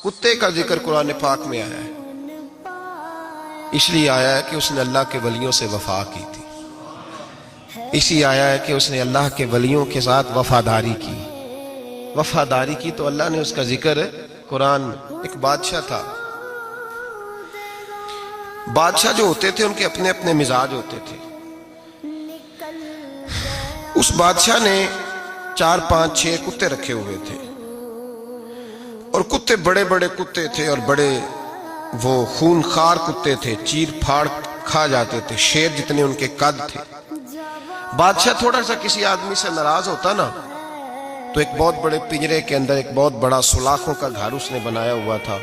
کتے کا ذکر قرآن پاک میں آیا ہے، اس لیے آیا ہے کہ اس نے اللہ کے ولیوں سے وفا کی تھی، اسی آیا ہے کہ اس نے اللہ کے ولیوں کے ساتھ وفاداری کی تو اللہ نے اس کا ذکر قرآن۔ ایک بادشاہ تھا، بادشاہ جو ہوتے تھے ان کے اپنے اپنے مزاج ہوتے تھے۔ اس بادشاہ نے 4 5 6 کتے رکھے ہوئے تھے، اور کتے بڑے بڑے کتے تھے، اور بڑے وہ خون خار کتے تھے، چیر پھاڑ کھا جاتے تھے، شیر جتنے ان کے قد تھے۔ بادشاہ تھوڑا سا کسی آدمی سے ناراض ہوتا نا تو ایک بہت بڑے پنجرے کے اندر ایک بہت بڑا سلاخوں کا گھر اس نے بنایا ہوا تھا،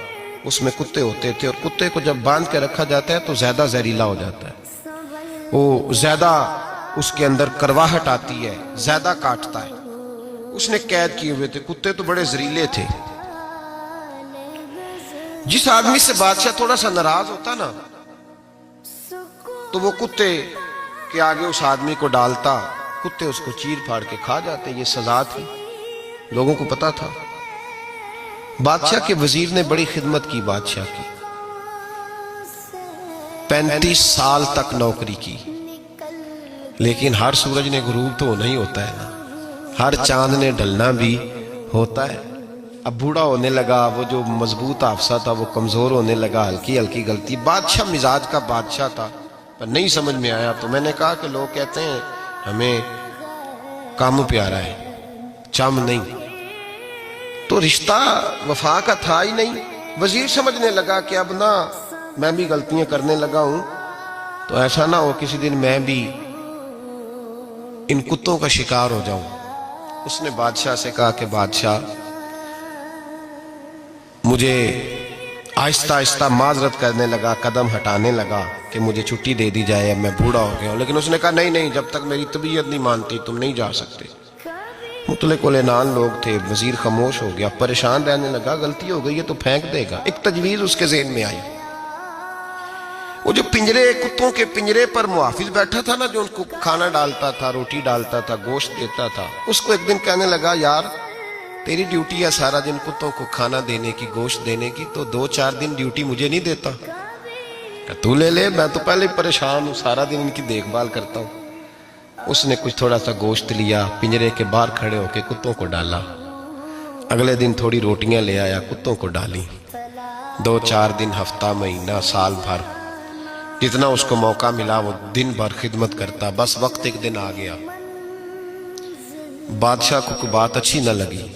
اس میں کتے ہوتے تھے، اور کتے کو جب باندھ کے رکھا جاتا ہے تو زیادہ زہریلا ہو جاتا ہے، وہ زیادہ اس کے اندر کرواہٹ آتی ہے، زیادہ کاٹتا ہے۔ اس نے قید کیے ہوئے تھے، کتے تو بڑے زہریلے تھے۔ جس آدمی سے بادشاہ تھوڑا سا ناراض ہوتا نا تو وہ کتے کے آگے اس آدمی کو ڈالتا، کتے اس کو چیر پھاڑ کے کھا جاتے۔ یہ سزا تھی، لوگوں کو پتا تھا۔ بادشاہ کے وزیر نے بڑی خدمت کی بادشاہ کی، 35 سال تک نوکری کی، لیکن ہر سورج نے غروب تو نہیں ہوتا ہے نا، ہر چاند نے ڈھلنا بھی ہوتا ہے۔ اب بوڑھا ہونے لگا، وہ جو مضبوط حافظہ تھا وہ کمزور ہونے لگا، ہلکی ہلکی غلطی۔ بادشاہ مزاج کا بادشاہ تھا، پر نہیں سمجھ میں آیا تو میں نے کہا کہ لوگ کہتے ہیں ہمیں کام پیارا ہے، چم نہیں، تو رشتہ وفا کا تھا ہی نہیں۔ وزیر سمجھنے لگا کہ اب نہ میں بھی غلطیاں کرنے لگا ہوں تو ایسا نہ ہو کسی دن میں بھی ان کتوں کا شکار ہو جاؤں۔ اس نے بادشاہ سے کہا کہ بادشاہ مجھے آہستہ آہستہ معذرت کرنے لگا، قدم ہٹانے لگا کہ مجھے چھٹی دے دی جائے، اب میں بوڑھا ہو گیا ہوں۔ لیکن اس نے کہا نہیں جب تک میری طبیعت نہیں مانتی تم نہیں جا سکتے۔ مطلق العنان لوگ تھے، وزیر خاموش ہو گیا، پریشان رہنے لگا، غلطی ہو گئی ہے تو پھینک دے گا۔ ایک تجویز اس کے ذہن میں آئی، وہ جو کتوں کے پنجرے پر محافظ بیٹھا تھا نا، جو ان کو کھانا ڈالتا تھا، روٹی ڈالتا تھا، گوشت دیتا تھا، اس کو ایک دن کہنے لگا یار تیری ڈیوٹی ہے سارا دن کتوں کو کھانا دینے کی، گوشت دینے کی، تو 2 4 دن ڈیوٹی مجھے نہیں دیتا؟ کہ تو لے لے، میں تو پہلے پریشان ہوں، سارا دن ان کی دیکھ بھال کرتا ہوں۔ اس نے کچھ تھوڑا سا گوشت لیا، پنجرے کے باہر کھڑے ہو کے کتوں کو ڈالا۔ اگلے دن تھوڑی روٹیاں لے آیا، کتوں کو ڈالی۔ 2 4 دن، ہفتہ، مہینہ، سال بھر، جتنا اس کو موقع ملا وہ دن بھر خدمت کرتا۔ بس وقت ایک دن آ گیا، بادشاہ کو کوئی بات اچھی نہ لگی،